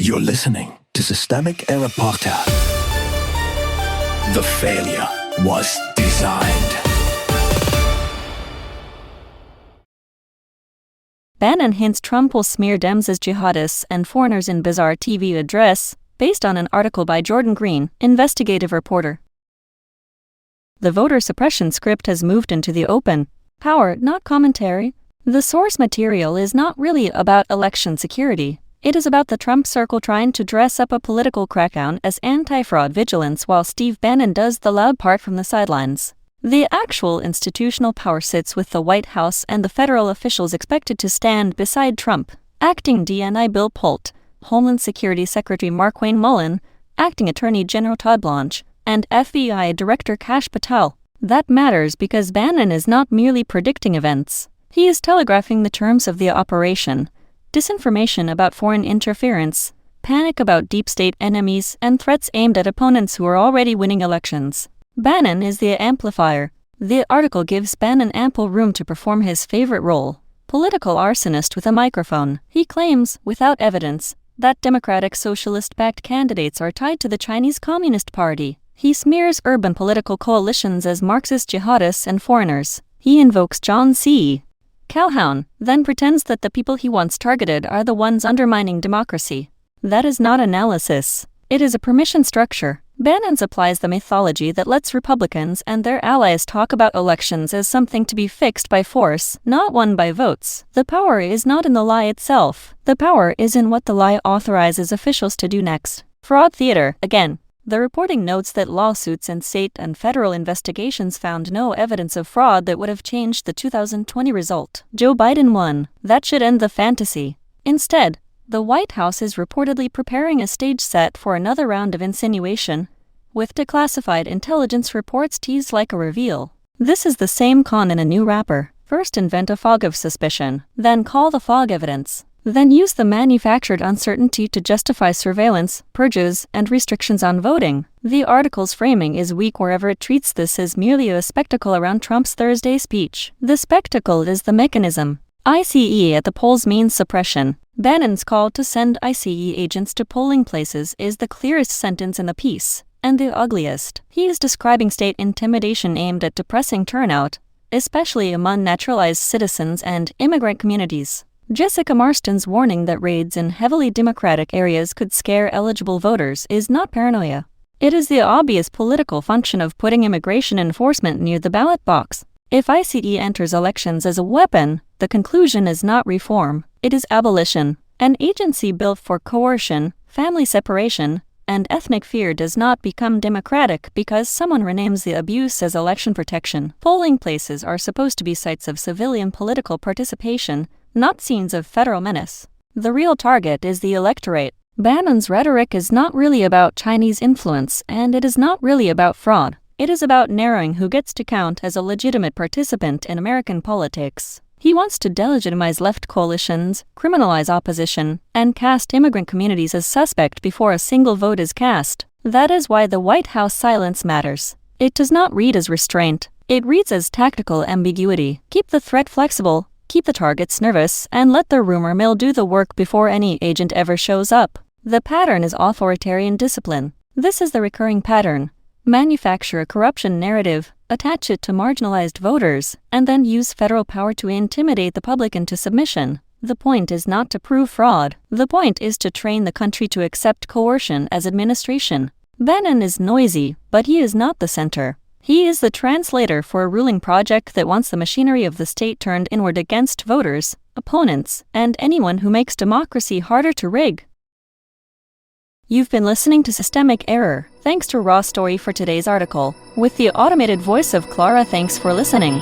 You're listening to Systemic Error Podcast. The failure was designed. Bannon hints Trump will smear Dems as jihadists and foreigners in bizarre TV address, based on an article by Jordan Green, investigative reporter. The voter suppression script has moved into the open. Power, not commentary. The source material is not really about election security. It is about the Trump circle trying to dress up a political crackdown as anti-fraud vigilance while Steve Bannon does the loud part from the sidelines. The actual institutional power sits with the White House and the federal officials expected to stand beside Trump. Acting DNI Bill Pulte, Homeland Security Secretary Markwayne Mullin, Acting Attorney General Todd Blanche, and FBI Director Kash Patel. That matters because Bannon is not merely predicting events. He is telegraphing the terms of the operation. Disinformation about foreign interference, panic about deep state enemies, and threats aimed at opponents who are already winning elections. Bannon is the amplifier. The article gives Bannon ample room to perform his favorite role, political arsonist with a microphone. He claims, without evidence, that Democratic Socialist-backed candidates are tied to the Chinese Communist Party. He smears urban political coalitions as Marxist jihadists and foreigners. He invokes John C. Calhoun, then pretends that the people he once targeted are the ones undermining democracy. That is not analysis. It is a permission structure. Bannon supplies the mythology that lets Republicans and their allies talk about elections as something to be fixed by force, not won by votes. The power is not in the lie itself. The power is in what the lie authorizes officials to do next. Fraud theater, again. The reporting notes that lawsuits and state and federal investigations found no evidence of fraud that would have changed the 2020 result. Joe Biden won. That should end the fantasy. Instead, the White House is reportedly preparing a stage set for another round of insinuation, with declassified intelligence reports teased like a reveal. This is the same con in a new wrapper. First invent a fog of suspicion, then call the fog evidence. Then use the manufactured uncertainty to justify surveillance, purges, and restrictions on voting. The article's framing is weak wherever it treats this as merely a spectacle around Trump's Thursday speech. The spectacle is the mechanism. ICE at the polls means suppression. Bannon's call to send ICE agents to polling places is the clearest sentence in the piece, and the ugliest. He is describing state intimidation aimed at depressing turnout, especially among naturalized citizens and immigrant communities. Jessica Marston's warning that raids in heavily Democratic areas could scare eligible voters is not paranoia. It is the obvious political function of putting immigration enforcement near the ballot box. If ICE enters elections as a weapon, the conclusion is not reform, it is abolition. An agency built for coercion, family separation, and ethnic fear does not become democratic because someone renames the abuse as election protection. Polling places are supposed to be sites of civilian political participation, not scenes of federal menace. The real target is the electorate. Bannon's rhetoric is not really about Chinese influence, and it is not really about fraud. It is about narrowing who gets to count as a legitimate participant in American politics. He wants to delegitimize left coalitions, criminalize opposition, and cast immigrant communities as suspect before a single vote is cast. That is why the White House silence matters. It does not read as restraint. It reads as tactical ambiguity. Keep the threat flexible, keep the targets nervous, and let the rumor mill do the work before any agent ever shows up. The pattern is authoritarian discipline. This is the recurring pattern. Manufacture a corruption narrative, attach it to marginalized voters, and then use federal power to intimidate the public into submission. The point is not to prove fraud. The point is to train the country to accept coercion as administration. Bannon is noisy, but he is not the center. He is the translator for a ruling project that wants the machinery of the state turned inward against voters, opponents, and anyone who makes democracy harder to rig. You've been listening to Systemic Error. Thanks to Raw Story for today's article. With the automated voice of Clara, thanks for listening.